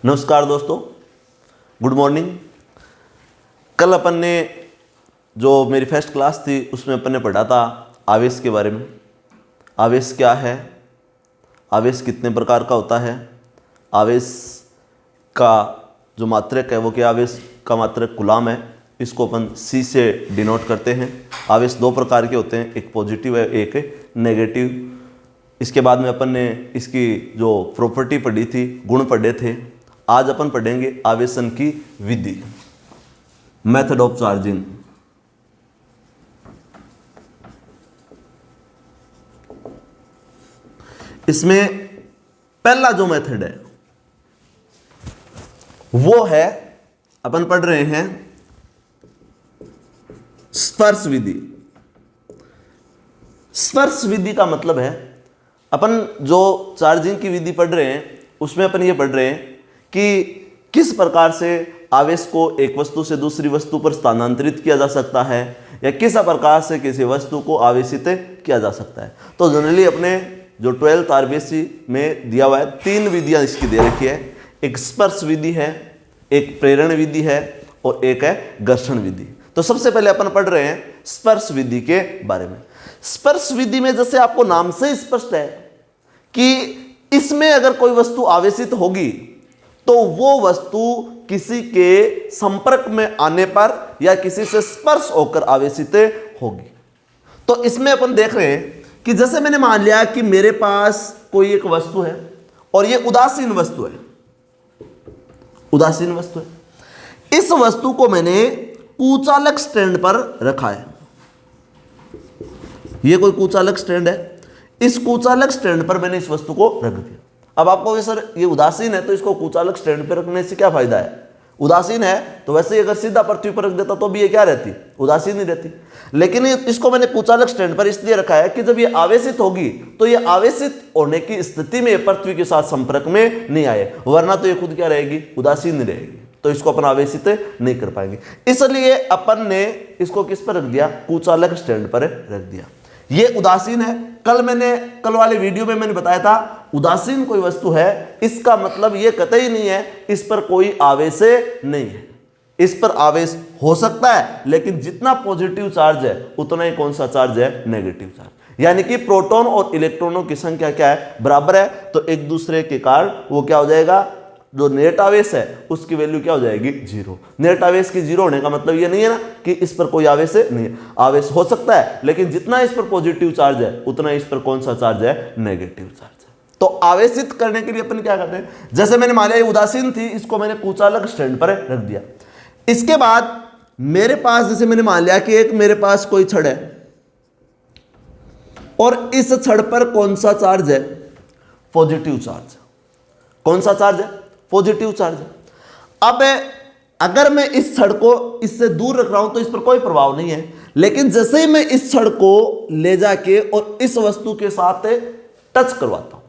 नमस्कार दोस्तों, good morning. कल अपन ने जो मेरी फर्स्ट क्लास थी उसमें अपन ने पढ़ा था आवेश के बारे में। आवेश क्या है, आवेश कितने प्रकार का होता है, आवेश का जो मात्रक है वो क्या, आवेश का मात्रक कूलम है, इसको अपन C से डिनोट करते हैं। आवेश दो प्रकार के होते हैं, एक पॉजिटिव है एक नेगेटिव। इसके बाद में अपन ने इसकी जो प्रॉपर्टी पढ़ी थी, गुण पढ़े थे। आज अपन पढ़ेंगे आवेशन की विधि, मेथड ऑफ चार्जिंग। इसमें पहला जो मेथड है वो है, अपन पढ़ रहे हैं स्पर्श विधि। स्पर्श विधि का मतलब है, अपन जो चार्जिंग की विधि पढ़ रहे हैं उसमें अपन ये पढ़ रहे हैं कि किस प्रकार से आवेश को एक वस्तु से दूसरी वस्तु पर स्थानांतरित किया जा सकता है या किस प्रकार से किसी वस्तु को आवेशित किया जा सकता है। तो जनरली अपने जो 12th आरबीएससी में दिया हुआ है, 3 विधियां इसकी दे रखी है। एक स्पर्श विधि है, एक प्रेरण विधि है और एक है घर्षण विधि। तो सबसे पहले अपन पढ़ रहे हैं स्पर्श विधि के बारे में। स्पर्श विधि में जैसे आपको नाम से ही स्पष्ट है कि इसमें अगर कोई वस्तु आवेशित होगी तो वो वस्तु किसी के संपर्क में आने पर या किसी से स्पर्श होकर आवेशित होगी। तो इसमें अपन देख रहे हैं कि जैसे मैंने मान लिया कि मेरे पास कोई एक वस्तु है और ये उदासीन वस्तु है, उदासीन वस्तु है। इस वस्तु को मैंने कुचालक स्टैंड पर रखा है। ये कोई कुचालक स्टैंड है, इस कुचालक स्टैंड पर मैंने इस वस्तु को रख दिया। अब आपको भी सर ये उदासीन है तो इसको कुचालक स्टैंड पर रखने से क्या फायदा है? उदासीन है तो वैसे ही अगर सीधा पृथ्वी पर रख देता तो भी ये क्या रहती, उदासीन ही रहती। लेकिन इसको मैंने कुचालक स्टैंड पर इसलिए रखा है कि जब ये आवेशित होगी तो ये आवेशित होने की स्थिति में पृथ्वी के साथ संपर्क में नहीं आए, वरना तो ये खुद क्या रहेगी, उदासीन रहेगी। तो इसको अपन आवेशित नहीं कर पाएंगे, इसलिए अपन ने इसको किस पर रख दिया, कुचालक स्टैंड पर रख दिया। ये उदासीन है। कल वाले वीडियो में मैंने बताया था उदासीन कोई वस्तु है, इसका मतलब ये कतई नहीं है इस पर कोई आवेश नहीं है। इस पर आवेश हो सकता है लेकिन जितना पॉजिटिव चार्ज है उतना ही कौन सा चार्ज है, नेगेटिव चार्ज। यानी कि प्रोटॉन और इलेक्ट्रॉनों की संख्या क्या है, बराबर है। तो एक दूसरे के कारण वो क्या हो जाएगा, जो नेट आवेश है उसकी वैल्यू क्या हो जाएगी, 0। नेट आवेश की 0 होने का मतलब ये नहीं है ना कि इस पर कोई आवेश नहीं है। आवेश हो सकता है लेकिन जितना इस पर पॉजिटिव चार्ज है उतना इस पर कौन सा चार्ज है, नेगेटिव चार्ज है। तो आवेशित करने के लिए अपन क्या करते हैं, जैसे मैंने मान लिया उदासीन थी, इसको मैंने कुचालक स्टैंड पर रख दिया। इसके बाद मेरे पास, जैसे मैंने मान लिया कि एक मेरे पास कोई छड़ है और इस छड़ पर कौन सा चार्ज है, पॉजिटिव चार्ज। कौन सा चार्ज है, पॉजिटिव चार्ज है। अब अगर मैं इस छड़ को इससे दूर रख रहा हूं तो इस पर कोई प्रभाव नहीं है, लेकिन जैसे ही मैं इस छड़ को ले जाके और इस वस्तु के साथ टच करवाता हूं,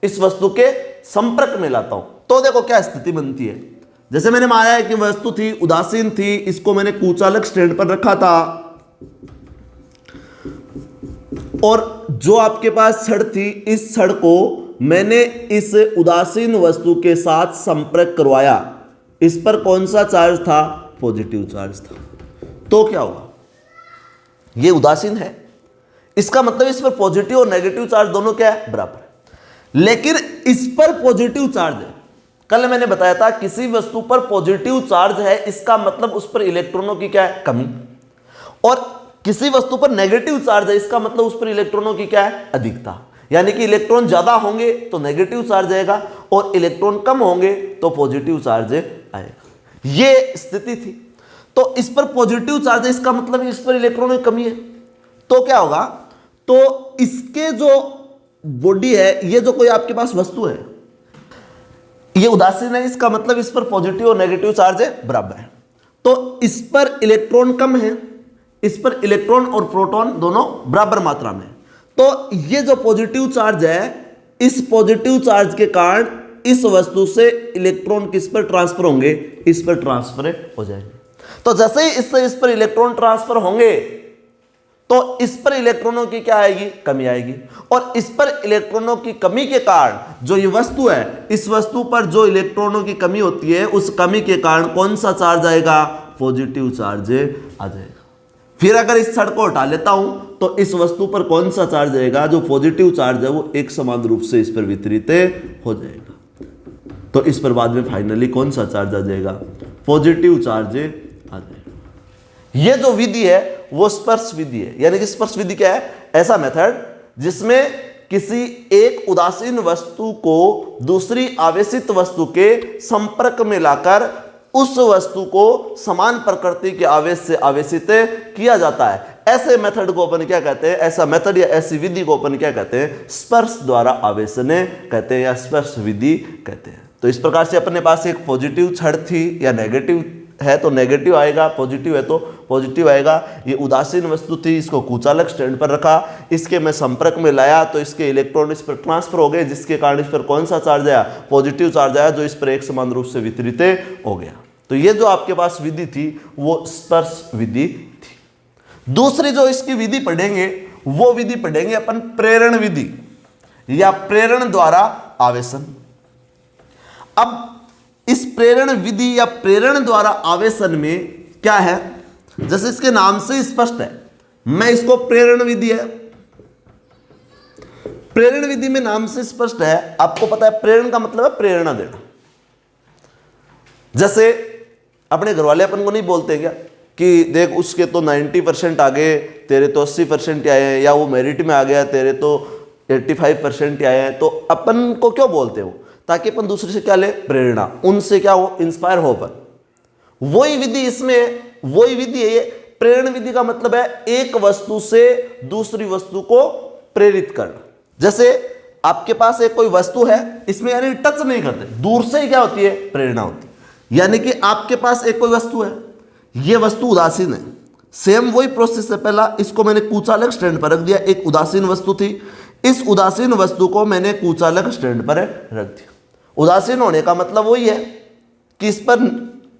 इस वस्तु के संपर्क में लाता हूं, तो देखो क्या स्थिति बनती है। जैसे मैंने माना है कि वस्तु थी, उदासीन थी, इसको मैंने कुचालक स्टैंड पर रखा था और जो आपके पास छड़ थी, इस छड़ को मैंने इस उदासीन वस्तु के साथ संपर्क करवाया। इस पर कौन सा चार्ज था, पॉजिटिव चार्ज था। तो क्या हुआ, ये उदासीन है, इसका मतलब इस पर पॉजिटिव और नेगेटिव चार्ज दोनों क्या है, बराबर है। लेकिन इस पर पॉजिटिव चार्ज है। कल मैंने बताया था किसी वस्तु पर पॉजिटिव चार्ज है, इसका मतलब उस पर इलेक्ट्रॉनों की क्या है, कमी। और किसी वस्तु पर नेगेटिव चार्ज है, इसका मतलब उस पर इलेक्ट्रॉनों की क्या है, अधिकता। यानी कि इलेक्ट्रॉन ज्यादा होंगे तो नेगेटिव चार्ज आएगा और इलेक्ट्रॉन कम होंगे तो पॉजिटिव चार्ज आएगा। ये स्थिति थी। तो इस पर पॉजिटिव चार्ज है, इसका मतलब इस पर इलेक्ट्रॉन की कमी है। तो क्या होगा, तो इसके जो बॉडी है, ये जो कोई आपके पास वस्तु है, ये उदासीन है, इसका मतलब इस पर पॉजिटिव और नेगेटिव चार्ज है, बराबर है। तो इस पर इलेक्ट्रॉन कम है, इस पर इलेक्ट्रॉन और प्रोटॉन दोनों बराबर मात्रा में। तो ये जो पॉजिटिव चार्ज है, इस पॉजिटिव चार्ज के कारण इस वस्तु से इलेक्ट्रॉन किस पर ट्रांसफर होंगे, इस पर ट्रांसफर हो जाएंगे। तो जैसे ही इससे इस पर इलेक्ट्रॉन ट्रांसफर होंगे तो इस पर इलेक्ट्रॉनों की क्या आएगी, कमी आएगी। और इस पर इलेक्ट्रॉनों की कमी के कारण जो ये वस्तु है, इस वस्तु पर जो इलेक्ट्रॉनों की कमी होती है, उस कमी के कारण कौन सा चार्ज आएगा, पॉजिटिव चार्ज आ जाएगा। फिर अगर इस छड़ को हटा लेता हूं तो इस वस्तु पर कौन सा चार्ज आएगा, जो पॉजिटिव चार्ज है वो एक समान रूप से इस पर वितरित हो जाएगा। तो इस पर बाद में फाइनली कौन सा चार्ज आ जाएगा, पॉजिटिव चार्ज आ जाएगा। ये जो विधि है वो स्पर्श विधि है। यानी कि स्पर्श विधि क्या है, ऐसा मेथड जिसमें किसी एक उदासीन वस्तु को दूसरी आवेशित वस्तु के संपर्क में लाकर उस वस्तु को समान प्रकृति के आवेश से आवेशित किया जाता है। ऐसे मेथड को अपन क्या कहते हैं, ऐसा मेथड या ऐसी विधि को अपन क्या कहते हैं, स्पर्श द्वारा आवेशन कहते हैं या स्पर्श विधि कहते हैं। तो इस प्रकार से अपने पास एक पॉजिटिव छड़ थी, या नेगेटिव है तो नेगेटिव आएगा, पॉजिटिव है तो पॉजिटिव आएगा। ये उदासीन वस्तु थी, इसको कुचालक स्टैंड पर रखा, इसके मैं संपर्क में लाया तो इसके इलेक्ट्रॉन इस पर ट्रांसफर हो गए, जिसके कारण इस पर कौन सा चार्ज आया, पॉजिटिव चार्ज आया, जो इस पर एक समान रूप से वितरित हो गया। तो ये जो आपके पास विधि थी वो स्पर्श विधि थी। दूसरी जो इसकी विधि पढ़ेंगे वो विधि पढ़ेंगे अपन प्रेरण विधि या प्रेरण द्वारा आवेशन। अब इस प्रेरण विधि या प्रेरण द्वारा आवेशन में क्या है, जैसे इसके नाम से स्पष्ट है, मैं इसको प्रेरण विधि है, प्रेरण विधि में नाम से स्पष्ट है। आपको पता है प्रेरण का मतलब है प्रेरणा देना। जैसे अपने घर वाले अपन को नहीं बोलते क्या कि देख उसके तो 90% आ गए, तेरे तो 80% आए हैं, या वो मेरिट में आ गया, तेरे तो 85% आए हैं। तो अपन को क्यों बोलते हो, ताकि अपन दूसरे से क्या ले, प्रेरणा, उनसे क्या हो, इंस्पायर हो अपन। वही विधि इसमें, वही विधि है ये। प्रेरण विधि का मतलब है एक वस्तु से दूसरी वस्तु को प्रेरित करना। जैसे आपके पास एक कोई वस्तु है, इसमें यानी टच नहीं करते, दूर से ही क्या होती है, प्रेरणा होती है। यानी कि आपके पास एक कोई वस्तु है, यह वस्तु उदासीन है, सेम वही प्रोसेस है। पहला इसको मैंने कुचालक स्टैंड पर रख दिया, एक उदासीन वस्तु थी, इस उदासीन वस्तु को मैंने कुचालक स्टैंड पर रख दिया। उदासीन होने का मतलब वही है कि इस पर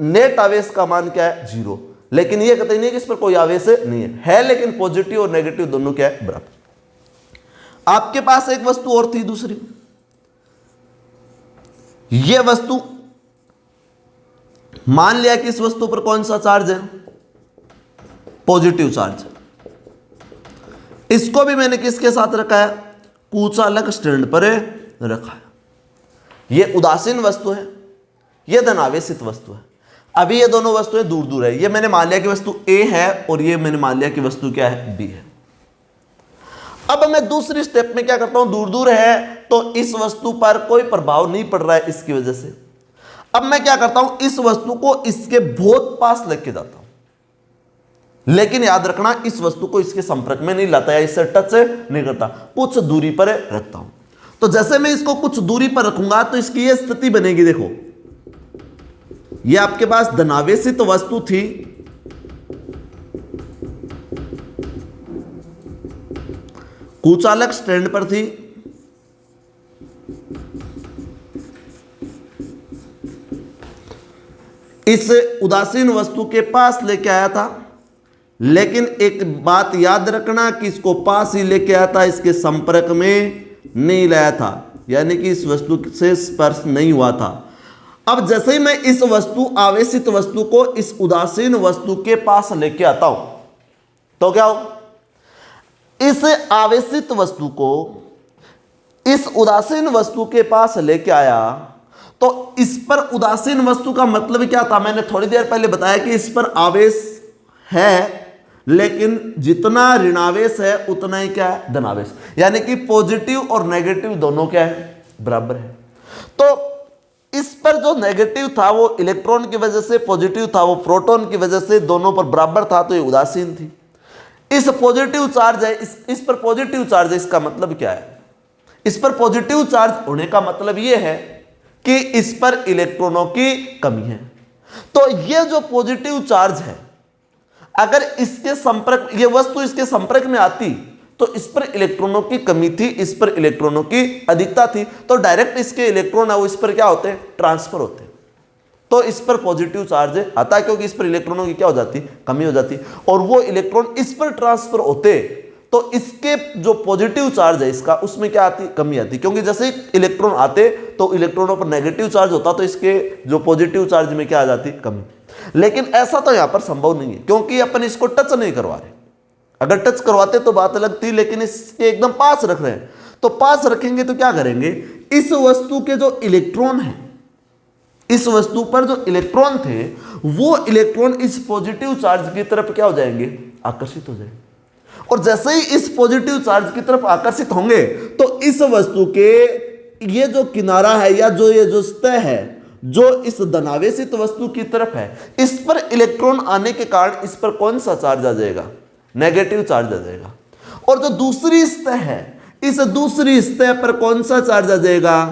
नेट आवेश का मान क्या है, 0। लेकिन यह कहते नहीं है कि इस पर कोई आवेश नहीं है, लेकिन पॉजिटिव और नेगेटिव दोनों क्या है, बराबर। आपके पास एक वस्तु और थी दूसरी, यह वस्तु मान लिया कि इस वस्तु पर कौन सा चार्ज है, पॉजिटिव चार्ज। इसको भी मैंने किसके साथ रखा है, कुचालक स्टैंड पर रखा है। यह उदासीन वस्तु है, यह धनावेशित वस्तु है। अभी ये दोनों वस्तुएं दूर दूर है। ये मैंने मान लिया कि वस्तु ए है और ये मैंने मान लिया कि वस्तु क्या है, बी है। अब मैं दूसरी स्टेप में क्या करता हूं, दूर दूर है तो इस वस्तु पर कोई प्रभाव नहीं पड़ रहा है इसकी वजह से। अब मैं क्या करता हूं, इस वस्तु को इसके बहुत पास लेके जाता हूं, लेकिन याद रखना इस वस्तु को इसके संपर्क में नहीं लाता या इससे टच नहीं करता, कुछ दूरी पर रखता हूं। तो जैसे मैं इसको कुछ दूरी पर रखूंगा तो इसकी यह स्थिति बनेगी। देखो ये आपके पास धनावेशित वस्तु थी, कुचालक स्टैंड पर थी, इस उदासीन वस्तु के पास लेके आया था। लेकिन एक बात याद रखना कि इसको पास ही लेके आया था, इसके संपर्क में नहीं लाया था, यानी कि इस वस्तु से स्पर्श नहीं हुआ था। अब जैसे ही मैं इस वस्तु आवेशित वस्तु को इस उदासीन वस्तु के पास लेके आता हूं तो क्या हो, इस आवेशित वस्तु को इस उदासीन वस्तु के पास लेके आया तो इस पर उदासीन वस्तु का मतलब क्या था, मैंने थोड़ी देर पहले बताया कि इस पर आवेश है, लेकिन जितना ऋणावेश है उतना ही क्या है, धनावेश। यानी कि पॉजिटिव और नेगेटिव दोनों क्या है, बराबर है। तो इस पर जो नेगेटिव था वो इलेक्ट्रॉन की वजह से, पॉजिटिव था वो प्रोटॉन की वजह से, दोनों पर बराबर था, तो ये उदासीन थी। इस पॉजिटिव चार्ज है, इस पर पॉजिटिव चार्ज है, इसका मतलब क्या है, इस पर पॉजिटिव चार्ज होने का मतलब ये है कि इस पर इलेक्ट्रॉनों की कमी है। तो ये जो पॉजिटिव चार्ज है, अगर इसके संपर्क, ये वस्तु इसके संपर्क में आती तो इस पर इलेक्ट्रॉनों की कमी थी, इस पर इलेक्ट्रॉनों की अधिकता थी, तो डायरेक्ट इसके इलेक्ट्रॉन है वो इस पर क्या होते हैं, ट्रांसफर होते हैं। तो इस पर पॉजिटिव चार्ज आता है, क्योंकि इस पर इलेक्ट्रॉनों की क्या हो जाती, कमी हो जाती, और वो इलेक्ट्रॉन इस पर ट्रांसफर होते तो इसके जो पॉजिटिव चार्ज है इसका, उसमें क्या आती, कमी आती, क्योंकि जैसे ही इलेक्ट्रॉन आते तो इलेक्ट्रॉनों पर नेगेटिव चार्ज होता, तो इसके जो पॉजिटिव चार्ज में क्या आ जाती, कमी। लेकिन ऐसा तो यहां पर संभव नहीं है, क्योंकि अपन इसको टच नहीं करवा रहे। अगर टच करवाते तो बात अलग थी, लेकिन इसके एकदम पास रख रहे हैं, तो पास रखेंगे तो क्या करेंगे, इस वस्तु के जो इलेक्ट्रॉन है, इस वस्तु पर जो इलेक्ट्रॉन थे, वो इलेक्ट्रॉन इस पॉजिटिव चार्ज की तरफ क्या हो जाएंगे, आकर्षित हो जाएंगे। और जैसे ही इस पॉजिटिव चार्ज की तरफ आकर्षित होंगे तो इस वस्तु के ये जो किनारा है या ये जो सतह है, जो इस धनावेशित वस्तु की तरफ है, इस पर इलेक्ट्रॉन आने के कारण इस पर कौन सा चार्ज आ जाएगा, नेगेटिव चार्ज आ जाएगा। और जो दूसरी सतह है, इस दूसरी सतह पर कौन सा चार्ज आ जाएगा,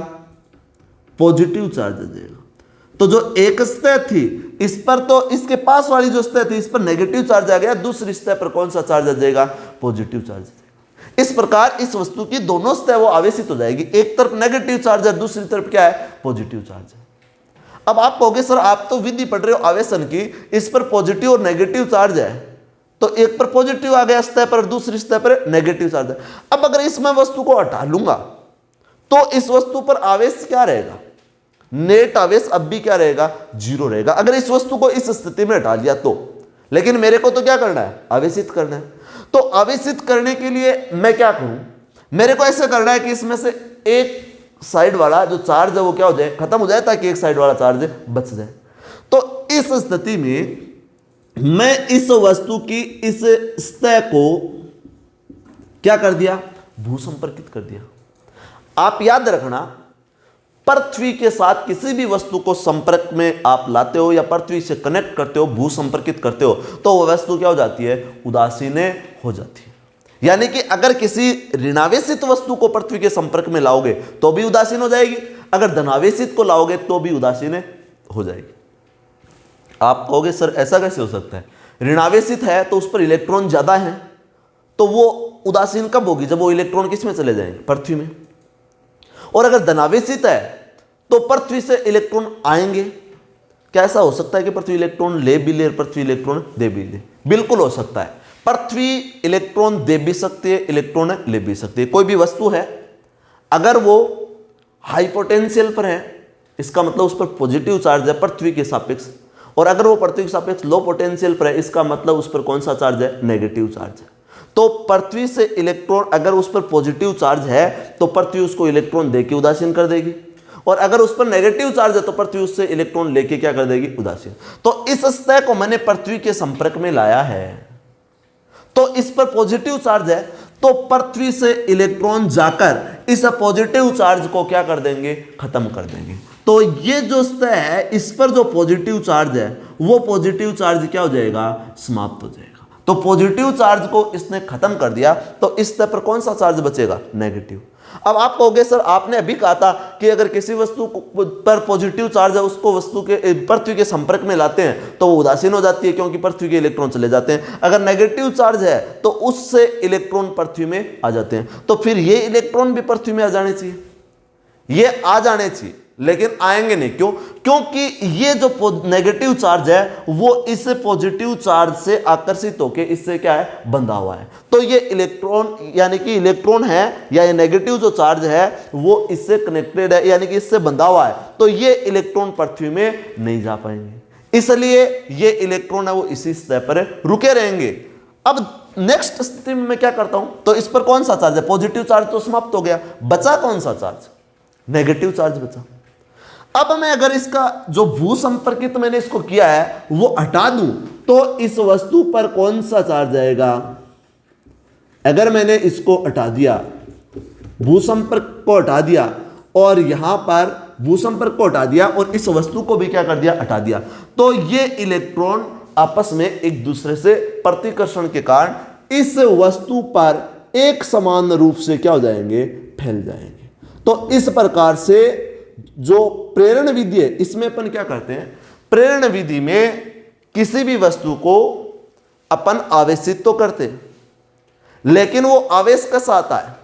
पॉजिटिव चार्ज आ जाएगा। तो जो एक सतह थी इस पर, तो इसके पास वाली जो सतह थी इस पर नेगेटिव चार्ज आ गया, दूसरी सतह पर कौन सा चार्ज आ जाएगा, पॉजिटिव चार्ज आ जाएगा। इस प्रकार इस वस्तु की दोनों सतह वो आवेशित हो जाएगी, एक तरफ नेगेटिव चार्ज है, दूसरी तरफ क्या है, पॉजिटिव चार्ज है। अब आप कहोगे सर आप तो विधि पढ़ रहे हो आवेशन की, इस पर पॉजिटिव और नेगेटिव चार्ज है, तो एक पर पॉजिटिव आ गया सतह पर, दूसरी सतह पर नेगेटिव चार्ज है। अब अगर इसमें वस्तु को हटा लूंगा तो इस वस्तु पर आवेश क्या रहेगा, नेट आवेश अब भी क्या रहेगा, जीरो रहेगा, अगर इस वस्तु को इस स्थिति में हटा लिया तो। लेकिन मेरे को तो क्या करना है, आवेशित करना है। तो आवेशित करने के लिए मैं क्या करूं, मेरे को ऐसे करना है कि इसमें से एक साइड वाला जो चार्ज है वो क्या हो जाए, खत्म हो जाए, ताकि एक साइड वाला चार्ज बच जाए। तो इस स्थिति में मैं इस वस्तु की इस सतह को क्या कर दिया, भूसंपर्कित कर दिया। आप याद रखना, पृथ्वी के साथ किसी भी वस्तु को संपर्क में आप लाते हो या पृथ्वी से कनेक्ट करते हो, भू संपर्कित करते हो, तो वह वस्तु क्या हो जाती है, उदासीन हो जाती है। यानी कि अगर किसी ऋणावेशित वस्तु को पृथ्वी के संपर्क में लाओगे तो भी उदासीन हो जाएगी, अगर धनावेशित को लाओगे तो भी उदासीन हो जाएगी। आप कहोगे सर ऐसा कैसे हो सकता है, ऋणावेशित है तो उस पर इलेक्ट्रॉन ज्यादा है, तो वो उदासीन कब होगी, जब वो इलेक्ट्रॉन किस में चले जाएंगे, पृथ्वी में। और अगर धनावेशित है तो पृथ्वी से इलेक्ट्रॉन आएंगे। क्या ऐसा हो सकता है कि पृथ्वी इलेक्ट्रॉन ले भी ले और पृथ्वी इलेक्ट्रॉन दे भी ले? बिल्कुल हो सकता है, पृथ्वी इलेक्ट्रॉन दे भी सकती है, इलेक्ट्रॉन ले भी सकती है। कोई भी वस्तु है अगर वो हाई पोटेंशियल पर है, इसका मतलब उस पर पॉजिटिव चार्ज है पृथ्वी के सापेक्ष, और अगर वो पृथ्वी के सापेक्ष लो पोटेंशियल पर है, इसका मतलब उस पर कौन सा चार्ज है, नेगेटिव चार्ज है। तो पृथ्वी से इलेक्ट्रॉन अगर उस पर पॉजिटिव चार्ज है तो पृथ्वी उसको इलेक्ट्रॉन देके उदासीन कर देगी, और अगर उस पर नेगेटिव चार्ज है तो पृथ्वी उससे इलेक्ट्रॉन लेके क्या कर देगी, उदासीन। तो इस सतह को मैंने पृथ्वी के संपर्क में लाया है, तो इस पर पॉजिटिव चार्ज है, तो पृथ्वी से इलेक्ट्रॉन जाकर इस पॉजिटिव चार्ज को क्या कर देंगे, खत्म कर देंगे। तो ये जो सतह है इस पर जो पॉजिटिव चार्ज है वो पॉजिटिव चार्ज क्या हो जाएगा, समाप्त हो जाएगा। तो पॉजिटिव चार्ज को इसने खत्म कर दिया, तो इस सतह पर कौन सा चार्ज बचेगा, नेगेटिव। अब आप कहोगे सर आपने अभी कहा था कि अगर किसी वस्तु पर पॉजिटिव चार्ज है उसको वस्तु के पृथ्वी के संपर्क में लाते हैं तो वो उदासीन हो जाती है, क्योंकि पृथ्वी के इलेक्ट्रॉन चले जाते हैं। अगर नेगेटिव चार्ज है तो उससे इलेक्ट्रॉन पृथ्वी में आ जाते हैं। तो फिर ये इलेक्ट्रॉन भी पृथ्वी में आ जाने चाहिए, ये आ जाने चाहिए, लेकिन आएंगे नहीं। क्यों? क्योंकि ये जो नेगेटिव चार्ज है वो इस पॉजिटिव चार्ज से आकर्षित होकर इससे क्या है, बंधा हुआ है। तो ये इलेक्ट्रॉन यानी कि इलेक्ट्रॉन है या ये नेगेटिव जो चार्ज है वो इससे कनेक्टेड है, यानी कि इससे बंधा हुआ है, तो ये इलेक्ट्रॉन पृथ्वी में नहीं जा पाएंगे, इसलिए ये इलेक्ट्रॉन है वो इसी सतह पर रुके रहेंगे। अब नेक्स्ट स्थिति में मैं क्या करता हूं, तो इस पर कौन सा चार्ज है, पॉजिटिव चार्ज तो समाप्त हो गया, बचा कौन सा चार्ज, नेगेटिव चार्ज बचा। अब मैं अगर इसका जो भू संपर्कित मैंने इसको किया है वो हटा दूं तो इस वस्तु पर कौन सा चार्ज आएगा। अगर मैंने इसको हटा दिया, भू संपर्क को हटा दिया और यहां पर भू संपर्क को हटा दिया और इस वस्तु को भी क्या कर दिया, हटा दिया, तो ये इलेक्ट्रॉन आपस में एक दूसरे से प्रतिकर्षण के कारण इस वस्तु पर एक समान रूप से क्या हो जाएंगे, फैल जाएंगे। तो इस प्रकार से जो प्रेरण विधि है इसमें अपन क्या करते हैं, प्रेरण विधि में किसी भी वस्तु को अपन आवेशित तो करते हैं, लेकिन वो आवेश कैसा आता है,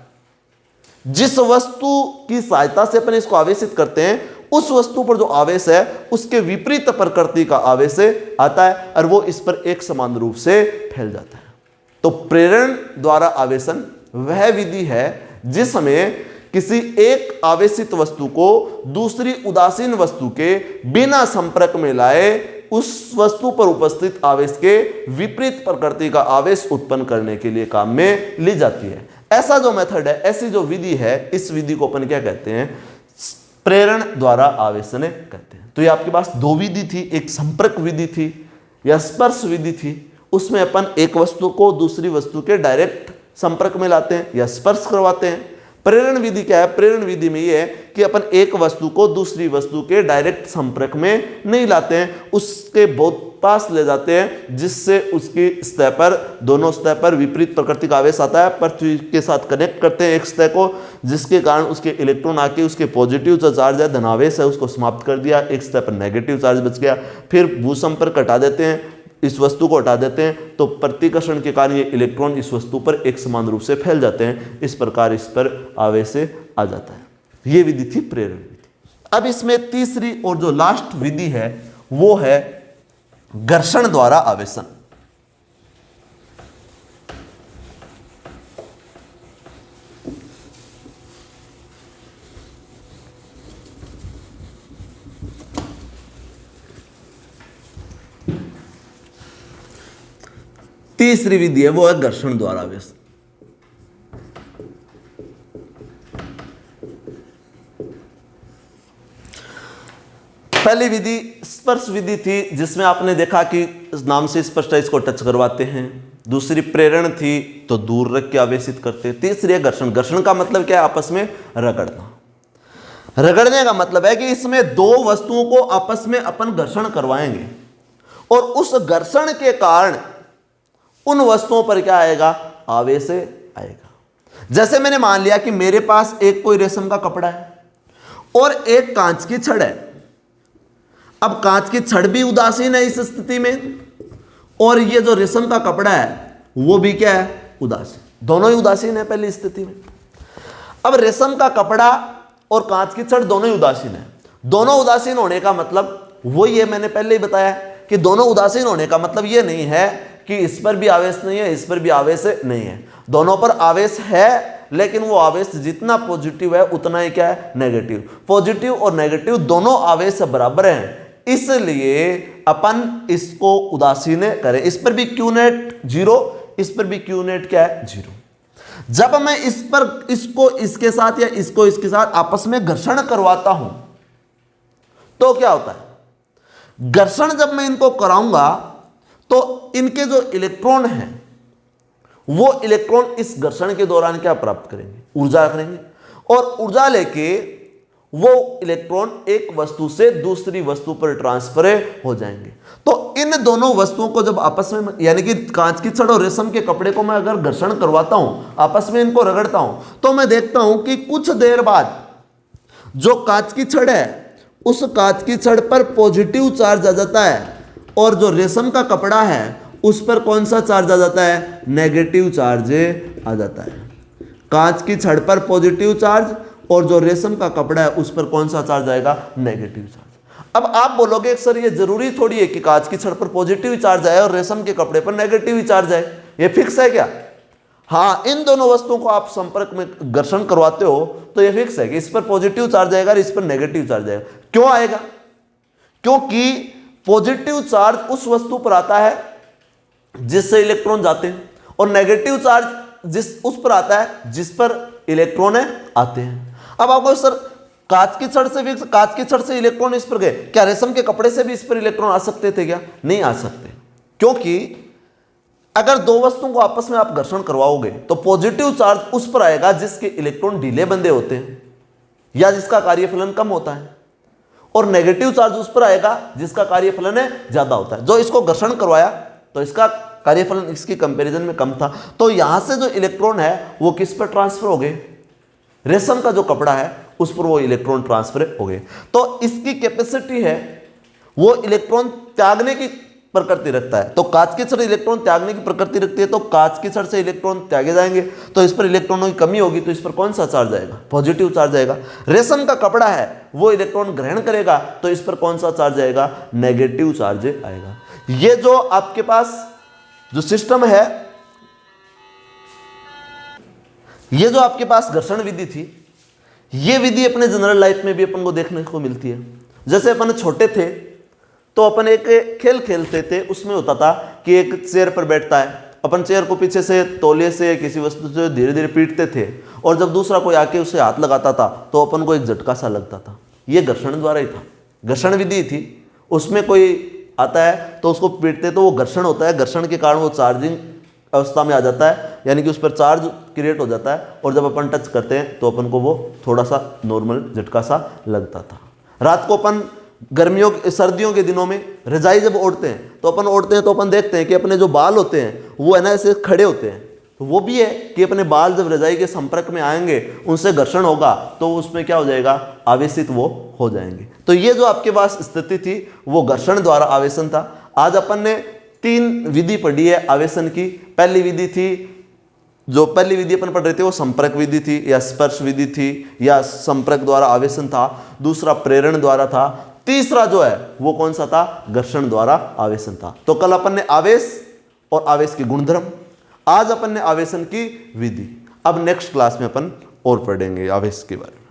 जिस वस्तु की सहायता से अपन इसको आवेशित करते हैं उस वस्तु पर जो आवेश है उसके विपरीत प्रकृति का आवेश आता है और वो इस पर एक समान रूप से फैल जाता है। तो प्रेरण द्वारा आवेशन वह विधि है जिसमें किसी एक आवेशित वस्तु को दूसरी उदासीन वस्तु के बिना संपर्क में लाए उस वस्तु पर उपस्थित आवेश के विपरीत प्रकृति का आवेश उत्पन्न करने के लिए काम में ली जाती है। ऐसा जो मेथड है, ऐसी जो विधि है, इस विधि को अपन क्या कहते हैं? प्रेरण द्वारा आवेशन कहते हैं। तो ये आपके पास दो विधि थी, एक संपर्क विधि थी या स्पर्श विधि थी। उसमें अपन एक वस्तु को दूसरी वस्तु के डायरेक्ट संपर्क में लाते हैं या स्पर्श करवाते हैं। प्रेरण विधि क्या है? प्रेरण विधि में ये है कि अपन एक वस्तु को दूसरी वस्तु के डायरेक्ट संपर्क में नहीं लाते हैं, उसके बहुत पास ले जाते हैं, जिससे उसकी सतह पर, दोनों सतह पर विपरीत प्रकृति का आवेश आता है। पृथ्वी के साथ कनेक्ट करते हैं एक सतह को, जिसके कारण उसके इलेक्ट्रॉन आके उसके पॉजिटिव जो चार्ज है, धनावेश है, उसको समाप्त कर दिया, एक सतह पर नेगेटिव चार्ज बच गया। फिर भूसंपर्क हटा देते हैं, इस वस्तु को हटा देते हैं, तो प्रतिकर्षण के कारण ये इलेक्ट्रॉन इस वस्तु पर एक समान रूप से फैल जाते हैं। इस प्रकार इस पर आवेश आ जाता है। ये विधि थी प्रेरण विधि। अब इसमें तीसरी और जो लास्ट विधि है वो है घर्षण द्वारा आवेशन। तीसरी विधि है वो है घर्षण द्वारा आवेश। पहली विधि स्पर्श विधि थी, जिसमें आपने देखा कि नाम से स्पष्ट है, इसको टच करवाते हैं। दूसरी प्रेरण थी, तो दूर रख के आवेशित करते हैं। तीसरी है घर्षण। घर्षण का मतलब क्या है? आपस में रगड़ना। रगड़ने का मतलब है कि इसमें दो वस्तुओं को आपस में अपन घर्षण करवाएंगे और उस घर्षण के कारण उन वस्तुओं पर क्या आएगा? आवेश आएगा। जैसे मैंने मान लिया कि मेरे पास एक कोई रेशम का कपड़ा है और एक कांच की छड़ है। अब कांच की छड़ भी उदासीन है इस स्थिति में, और ये जो रेशम का कपड़ा है वो भी क्या है? उदासीन। दोनों ही उदासीन है पहली स्थिति में। अब रेशम का कपड़ा और कांच की छड़ दोनों ही उदासीन है। दोनों उदासीन होने का मतलब वो, ये मैंने पहले ही बताया कि दोनों उदासीन होने का मतलब ये नहीं है कि इस पर भी आवेश नहीं है, इस पर भी आवेश नहीं है। दोनों पर आवेश है, लेकिन वो आवेश जितना पॉजिटिव है उतना ही क्या है? नेगेटिव। पॉजिटिव और नेगेटिव दोनों आवेश बराबर हैं, इसलिए अपन इसको उदासीन करें। इस पर भी क्यू नेट 0, इस पर भी क्यू नेट क्या है? 0। जब मैं इस पर, इसको इसके साथ या इसको इसके साथ आपस में घर्षण करवाता हूं तो क्या होता है? घर्षण जब मैं इनको कराऊंगा तो इनके जो इलेक्ट्रॉन हैं वो इलेक्ट्रॉन इस घर्षण के दौरान क्या प्राप्त करेंगे? ऊर्जा करेंगे, और ऊर्जा लेके वो इलेक्ट्रॉन एक वस्तु से दूसरी वस्तु पर ट्रांसफर हो जाएंगे। तो इन दोनों वस्तुओं को जब आपस में, यानी कि कांच की छड़ और रेशम के कपड़े को मैं अगर घर्षण करवाता हूं, आपस में इनको रगड़ता हूं, तो मैं देखता हूं कि कुछ देर बाद जो कांच की छड़ है उस कांच की छड़ पर पॉजिटिव चार्ज आ जाता है, और जो रेशम का कपड़ा है उस पर कौन सा चार्ज आ जाता है? नेगेटिव चार्ज आ जाता है। कांच की छड़ पर पॉजिटिव चार्ज और जो रेशम का कपड़ा है उस पर कौन सा चार्ज आएगा? Negative charge. अब आप बोलोगे सर ये जरूरी थोड़ी है कि कांच की छड़ पर पॉजिटिव चार्ज आए और रेशम के कपड़े पर नेगेटिव चार्ज आए, ये फिक्स है क्या? हाँ, इन दोनों वस्तुओं को आप संपर्क में घर्षण करवाते हो तो ये फिक्स है कि इस पर पॉजिटिव चार्ज आएगा और इस पर नेगेटिव चार्ज आएगा। क्यों आएगा? क्योंकि पॉजिटिव चार्ज उस वस्तु पर आता है जिससे इलेक्ट्रॉन जाते हैं, और नेगेटिव चार्ज उस पर आता है जिस पर इलेक्ट्रॉन आते हैं। अब आपको सर कांच की छड़ से फिक्स, कांच की छड़ से इलेक्ट्रॉन इस पर गए, क्या रेशम के कपड़े से भी इस पर इलेक्ट्रॉन आ सकते थे क्या? नहीं आ सकते, क्योंकि अगर दो वस्तुओं को आपस में आप घर्षण करवाओगे तो पॉजिटिव चार्ज उस पर आएगा जिसके इलेक्ट्रॉन ढीले बंधे होते हैं या जिसका कार्यफलन कम होता है, और नेगेटिव चार्ज उस पर आएगा जिसका कार्यफलन ज्यादा होता है। जो इसको घर्षण करवाया तो इसका कार्यफलन इसकी कंपैरिजन में कम था, तो यहां से जो इलेक्ट्रॉन है वो किस पर ट्रांसफर हो गए? रेशम का जो कपड़ा है उस पर वो इलेक्ट्रॉन ट्रांसफर हो गए। तो इसकी कैपेसिटी है वो इलेक्ट्रॉन त्यागने की प्रकृति रखता है। तो कांच की छड़ इलेक्ट्रॉन त्यागने की प्रकृति रखती है, तो कांच की छड़ से इलेक्ट्रॉन त्यागे जाएंगे, तो इस पर इलेक्ट्रॉनों की कमी होगी, तो इस पर कौन सा चार्ज आएगा? पॉजिटिव चार्ज आएगा। रेशम का कपड़ा है वो इलेक्ट्रॉन ग्रहण करेगा, तो इस पर कौन सा चार्ज आएगा? नेगेटिव चार्ज आएगा। ये जो आपके पास जो सिस्टम है, ये जो आपके पास घर्षण विधि थी, ये विधि अपने जनरल लाइफ में भी अपन को देखने को मिलती है। जैसे अपन छोटे थे तो अपन एक खेल खेलते थे, उसमें होता था कि एक चेयर पर बैठता है, अपन चेयर को पीछे से तौलिए से किसी वस्तु से धीरे धीरे पीटते थे, और जब दूसरा कोई आके उसे हाथ लगाता था तो अपन को एक झटका सा लगता था। ये घर्षण द्वारा ही था, घर्षण विधि थी। उसमें कोई आता है तो उसको पीटते तो वो घर्षण होता है, घर्षण के कारण वो चार्जिंग अवस्था में आ जाता है, यानी कि उस पर चार्ज क्रिएट हो जाता है, और जब अपन टच करते हैं तो अपन को वो थोड़ा सा नॉर्मल झटका सा लगता था। रात को अपन सर्दियों के दिनों में रजाई जब ओढ़ते हैं तो अपन देखते हैं कि अपने जो बाल होते हैं वो है ना ऐसे खड़े होते हैं, तो वो भी है कि अपने बाल जब रजाई के संपर्क में आएंगे उनसे घर्षण होगा तो उसमें क्या हो जाएगा? आवेशित वो हो जाएंगे। तो ये जो आपके पास स्थिति थी वो घर्षण द्वारा आवेशन था। आज अपन ने 3 विधि पढ़ी है आवेशन की। पहली विधि अपन पढ़ रहे थे वो संपर्क विधि थी, या स्पर्श विधि थी, या संपर्क द्वारा आवेशन था। दूसरा प्रेरण द्वारा था। तीसरा जो है वो कौन सा था? घर्षण द्वारा आवेशन था। तो कल अपन ने आवेश और आवेश के गुणधर्म, आज अपन ने आवेशन की विधि। अब नेक्स्ट क्लास में अपन और पढ़ेंगे आवेश के बारे में।